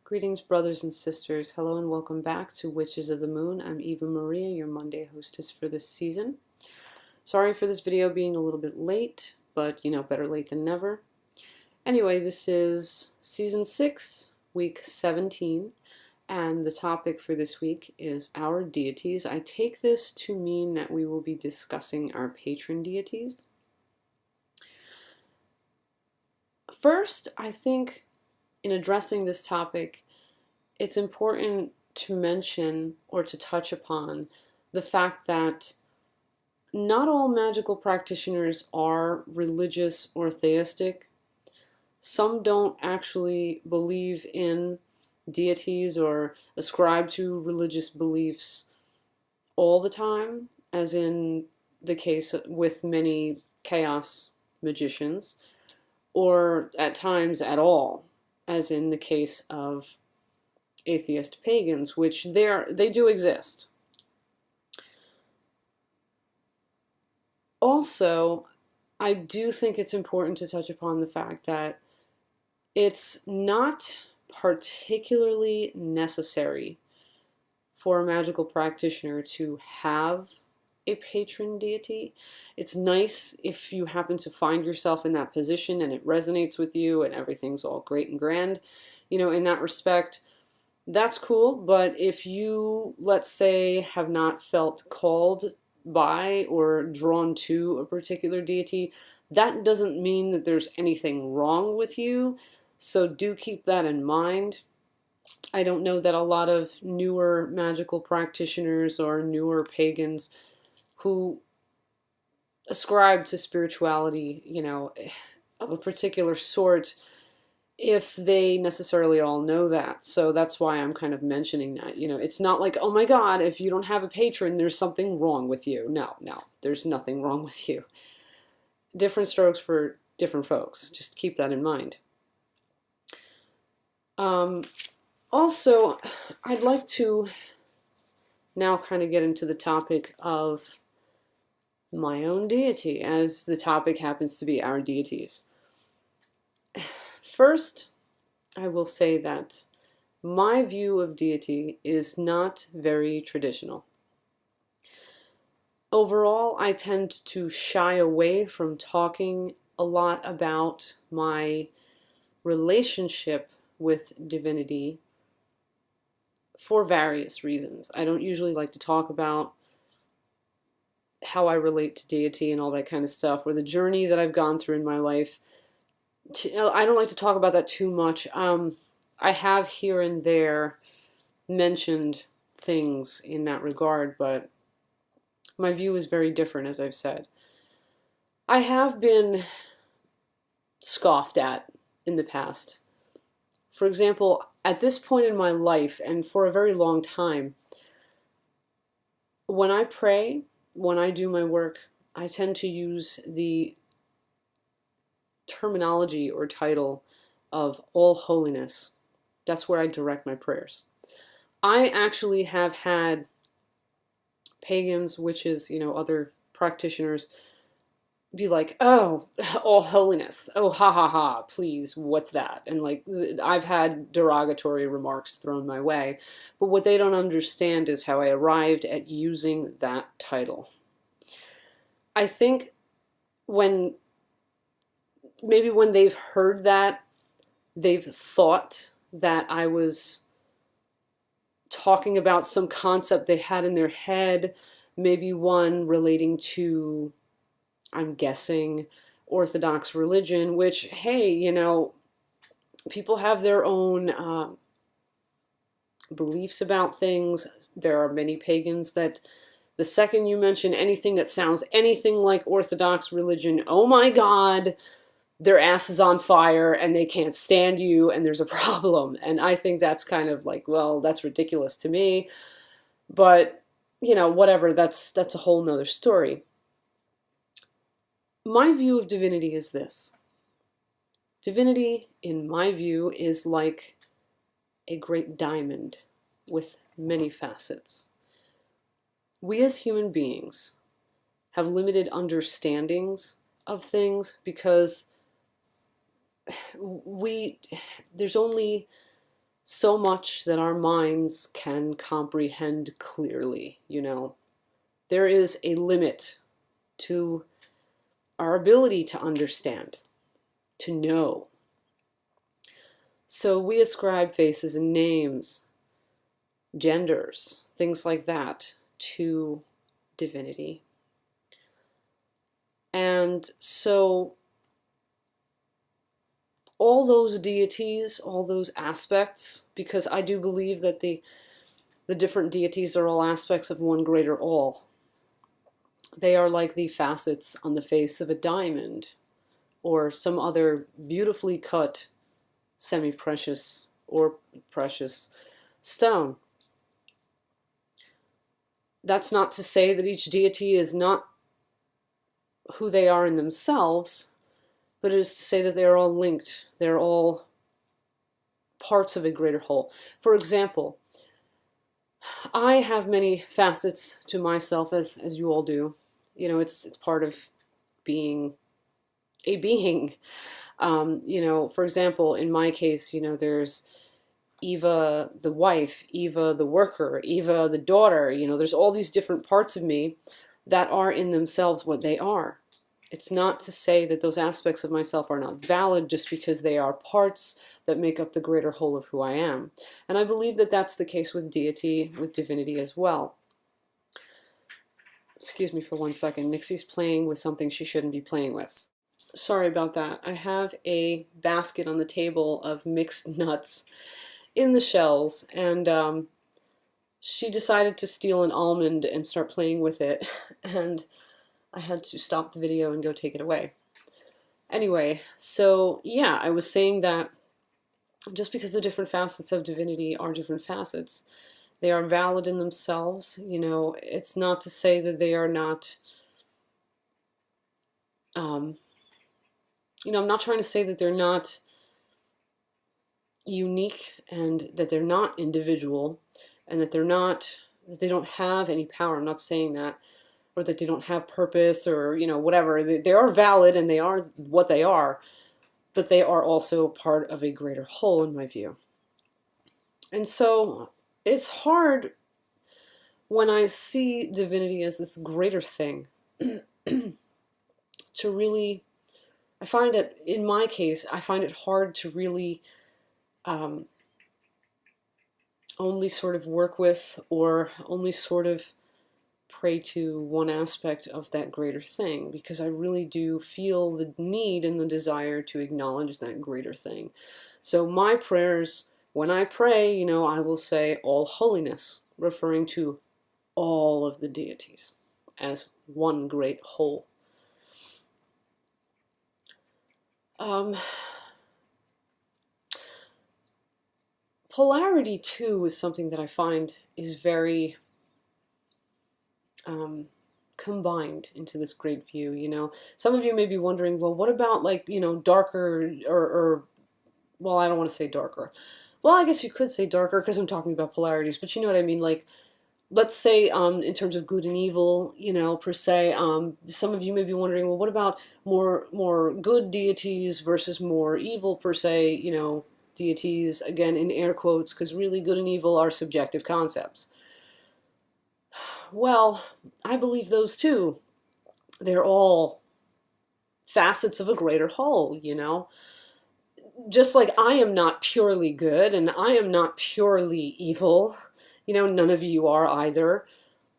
Greetings, brothers and sisters. Hello and welcome back to Witches of the Moon. I'm Eva Maria, your Monday hostess for this season. Sorry for this video being a little bit late, but better late than never. Anyway, this is Season 6, Week 17, and the topic for this week is our deities. I take this to mean that we will be discussing our patron deities. First, I think in addressing this topic, it's important to mention or to touch upon the fact that not all magical practitioners are religious or theistic. Some don't actually believe in deities or ascribe to religious beliefs all the time, as in the case with many chaos magicians, or at times at all, as in the case of atheist pagans, which they do exist. Also, I do think it's important to touch upon the fact that it's not particularly necessary for a magical practitioner to have a patron deity. It's nice if you happen to find yourself in that position and it resonates with you and everything's all great and grand. In that respect, that's cool, but if you, let's say, have not felt called by or drawn to a particular deity, that doesn't mean that there's anything wrong with you, so do keep that in mind. I don't know that a lot of newer magical practitioners or newer pagans who ascribe to spirituality, of a particular sort, if they necessarily all know that. So that's why I'm kind of mentioning that. It's not like, oh my God, if you don't have a patron, there's something wrong with you. No, there's nothing wrong with you. Different strokes for different folks. Just keep that in mind. Also, I'd like to now kind of get into the topic of my own deity, as the topic happens to be our deities. First, I will say that my view of deity is not very traditional. Overall, I tend to shy away from talking a lot about my relationship with divinity for various reasons. I don't usually like to talk about how I relate to deity and all that kind of stuff, or the journey that I've gone through in my life. I don't like to talk about that too much. I have here and there mentioned things in that regard, but my view is very different, as I've said. I have been scoffed at in the past. For example, at this point in my life, and for a very long time, when I pray, when I do my work, I tend to use the terminology or title of all holiness. That's where I direct my prayers. I actually have had pagans, witches, other practitioners be like, oh, all holiness. Oh, ha ha ha, please, what's that? And I've had derogatory remarks thrown my way, but what they don't understand is how I arrived at using that title. I think maybe when they've heard that, they've thought that I was talking about some concept they had in their head, maybe one relating to, I'm guessing, Orthodox religion, which, hey, people have their own beliefs about things. There are many pagans that the second you mention anything that sounds anything like Orthodox religion, oh my God, their ass is on fire and they can't stand you and there's a problem. And I think that's kind of like, well, that's ridiculous to me. But, whatever, that's a whole nother story. My view of divinity is this. Divinity, in my view, is like a great diamond with many facets. We as human beings have limited understandings of things because there's only so much that our minds can comprehend clearly, you know. There is a limit to our ability to understand, to know. So we ascribe faces and names, genders, things like that to divinity. And so all those deities, all those aspects, because I do believe that the different deities are all aspects of one greater all. They are like the facets on the face of a diamond or some other beautifully cut semi-precious or precious stone. That's not to say that each deity is not who they are in themselves, but it is to say that they are all linked. They're all parts of a greater whole. For example, I have many facets to myself, as you all do. You know, it's part of being a being. You know, for example, in my case, you know, there's Eva the wife, Eva the worker, Eva the daughter. You know, there's all these different parts of me that are in themselves what they are. It's not to say that those aspects of myself are not valid just because they are parts that make up the greater whole of who I am. And I believe that that's the case with deity, with divinity as well. Excuse me for 1 second. Nixie's playing with something she shouldn't be playing with. Sorry about that. I have a basket on the table of mixed nuts in the shells, and she decided to steal an almond and start playing with it, and I had to stop the video and go take it away. Anyway, so yeah, I was saying that just because the different facets of divinity are different facets, they are valid in themselves. You know, it's not to say that they are not, you know, I'm not trying to say that they're not unique and that they're not individual and that they don't have any power. I'm not saying that, or that they don't have purpose or, you know, whatever. They are valid and they are what they are, but they are also part of a greater whole in my view. And so it's hard when I see divinity as this greater thing to really, I find it, in my case, I find it hard to really only sort of work with or only sort of pray to one aspect of that greater thing, because I really do feel the need and the desire to acknowledge that greater thing. So my prayers, when I pray, you know, I will say all holiness, referring to all of the deities as one great whole. Polarity, too, is something that I find is very combined into this great view. You know, some of you may be wondering, well, what about, like, you know, darker or well, I don't want to say darker. Well, I guess you could say darker because I'm talking about polarities, but you know what I mean. Like, let's say in terms of good and evil, you know, per se, some of you may be wondering, well, what about more good deities versus more evil, per se, you know, deities, again, in air quotes, because really good and evil are subjective concepts. Well, I believe those too. They're all facets of a greater whole, you know. Just like I am not purely good and I am not purely evil, you know, none of you are either.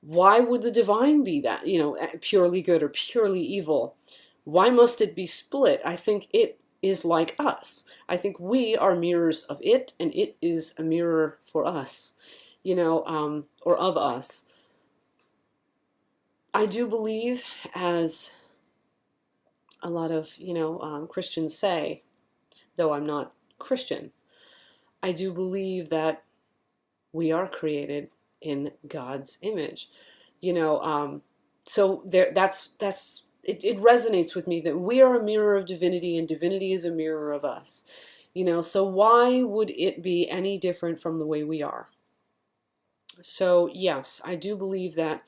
Why would the divine be that, you know, purely good or purely evil? Why must it be split? I think it is like us. I think we are mirrors of it, and it is a mirror for us, you know, or of us. I do believe, as a lot of, you know, Christians say, though I'm not Christian, I do believe that we are created in God's image. You know, so there, it resonates with me that we are a mirror of divinity and divinity is a mirror of us. You know, so why would it be any different from the way we are? So yes, I do believe that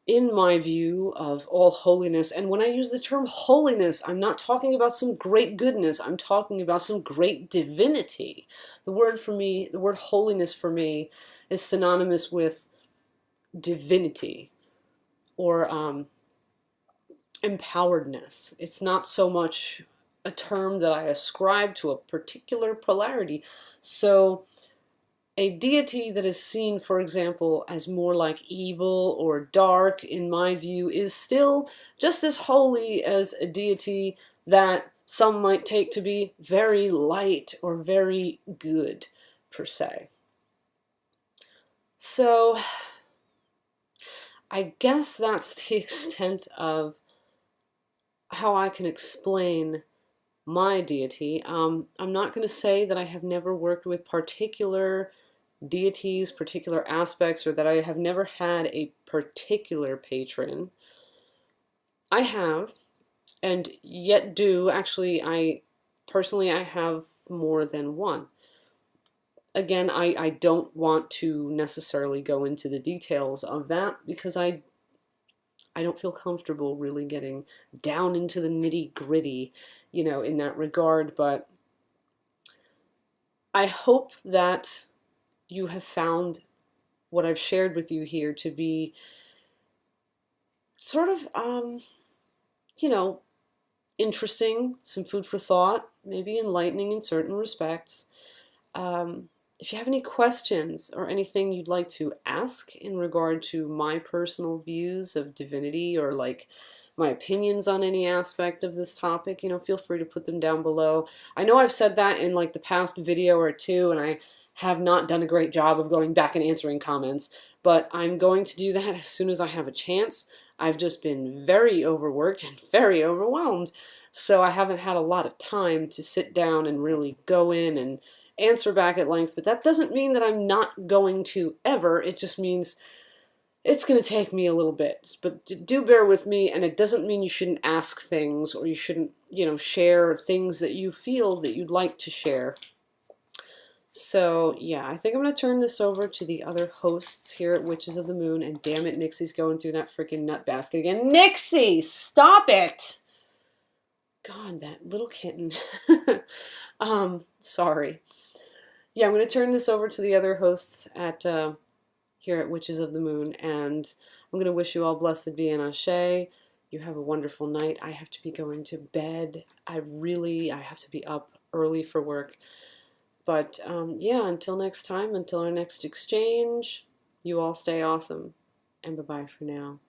in my view of all holiness, and when I use the term holiness, I'm not talking about some great goodness, I'm talking about some great divinity. The word holiness for me is synonymous with divinity, or empoweredness. It's not so much a term that I ascribe to a particular polarity. So a deity that is seen, for example, as more like evil or dark, in my view, is still just as holy as a deity that some might take to be very light or very good, per se. So I guess that's the extent of how I can explain my deity. I'm not going to say that I have never worked with particular deities, particular aspects, or that I have never had a particular patron. I have, and yet do. Actually, I have more than one. Again, I don't want to necessarily go into the details of that because I don't feel comfortable really getting down into the nitty-gritty, in that regard, but I hope that you have found what I've shared with you here to be sort of, interesting, some food for thought, maybe enlightening in certain respects. If you have any questions or anything you'd like to ask in regard to my personal views of divinity, or like my opinions on any aspect of this topic, feel free to put them down below. I know I've said that in like the past video or two, and I have not done a great job of going back and answering comments, but I'm going to do that as soon as I have a chance. I've just been very overworked and very overwhelmed, so I haven't had a lot of time to sit down and really go in and answer back at length, but that doesn't mean that I'm not going to ever. It just means it's going to take me a little bit, but do bear with me, and it doesn't mean you shouldn't ask things, or you shouldn't, share things that you feel that you'd like to share. So, yeah, I think I'm going to turn this over to the other hosts here at Witches of the Moon, and damn it, Nixie's going through that freaking nut basket again. Nixie, stop it! God, that little kitten. Sorry. Yeah, I'm going to turn this over to the other hosts at here at Witches of the Moon, and I'm going to wish you all blessed be and ashe. You have a wonderful night. I have to be going to bed. I have to be up early for work. But yeah, until next time, until our next exchange, you all stay awesome, and bye-bye for now.